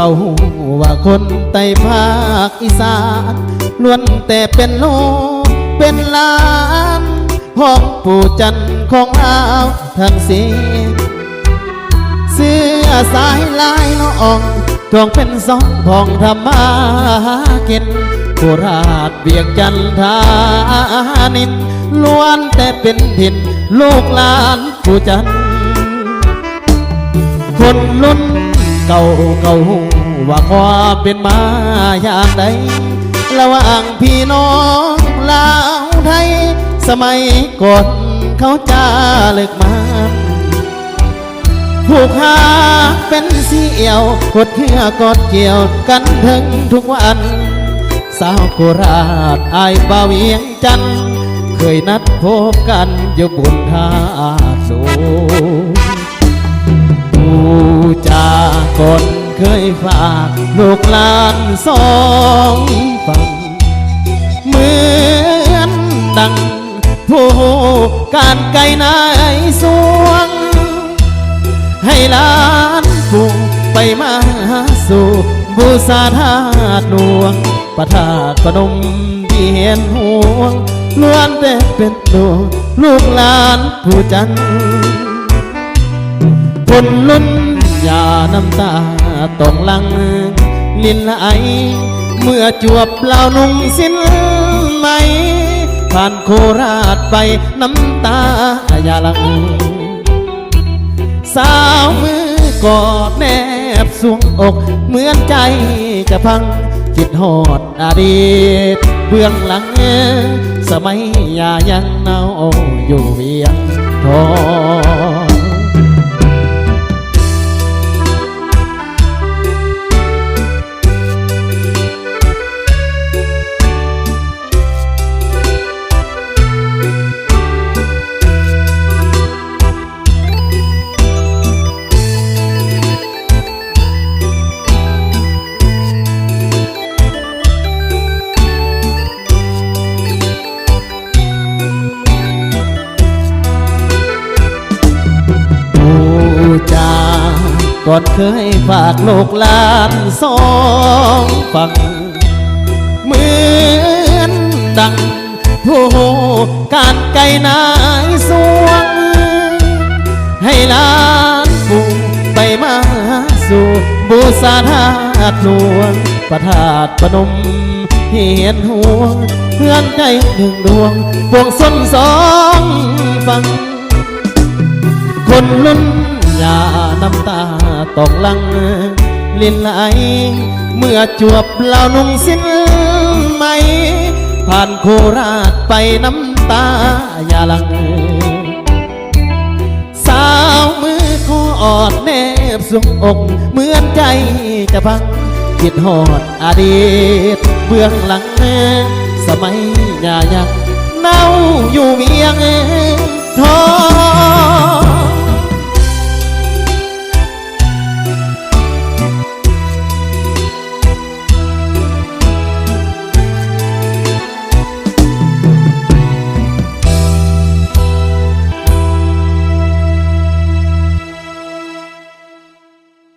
เขาว่าคนใต้ภาคอีสานล้วนแต่เป็นลูกเป็นหลานห้องปู่จันทร์ของเราทั้งสิ้นเสื้อสายลายน้องทองเป็นสองพองทำมากินโคราชเวียงจันทานินล้วนแต่เป็นถิ่นลูกหลานปู่จันทร์คนรุ่นเก่าว่าความเป็นมาอย่างใดระหว่างพี่น้องลาวไทยสมัยก่อนเขาจะเลิกมันผูกหาเป็นเสี่ยวกดเหือกดเกี่ยวกันถึงทุกวันสาวโคราชอายบ่าวเวียงจันทร์เคยนัดพบกันอยู่บนท่าสูงผู้จากนเคยฝากลูกหลานสองฝั่งเหมือนดังผู้การไกลนายสวงให้หลานผู้ไปมาสู่บูชาธาตุหลวงประธาตุพนมที่เห็นห่วงล้วนแต่เป็นดวงลูกหลานผู้จันทร์คนลุ้นอย่าน้ำตาต้องหลังลินไหลเมื่อจวบเปล่านุ่งสิ้นไหมผ่านโคราชไปน้ำตาอย่าหลังสาวมือกอดแนบสวงอกเหมือนใจจะพังคิดหอดอดีตเบื้องหลังสมัยยายังเนาอยู่เวียงทองก่อนเคยฝากโลกลานสองฝั่งเหมือนดังผู้การไกลนายสวงให้หลานปู่ไปมาสู่บูชาธาตุหลวงประธาตุพนมเห็นห่วงเพื่อนใจหนึ่งดวงพวงส้นสองฝั่งคนลุ้นอย่าน้ำตาตกลังลินไหลเมื่อจวบเหล่านุ่งสิ้นไหมผ่านโคราชไปน้ำตาอย่าหลังสาวมือขอดแนบสวงอกเหมือนใจจะพังคิดหอดอดีตเบื้องหลังสมัยยายังเน่าอยู่เวียงทอง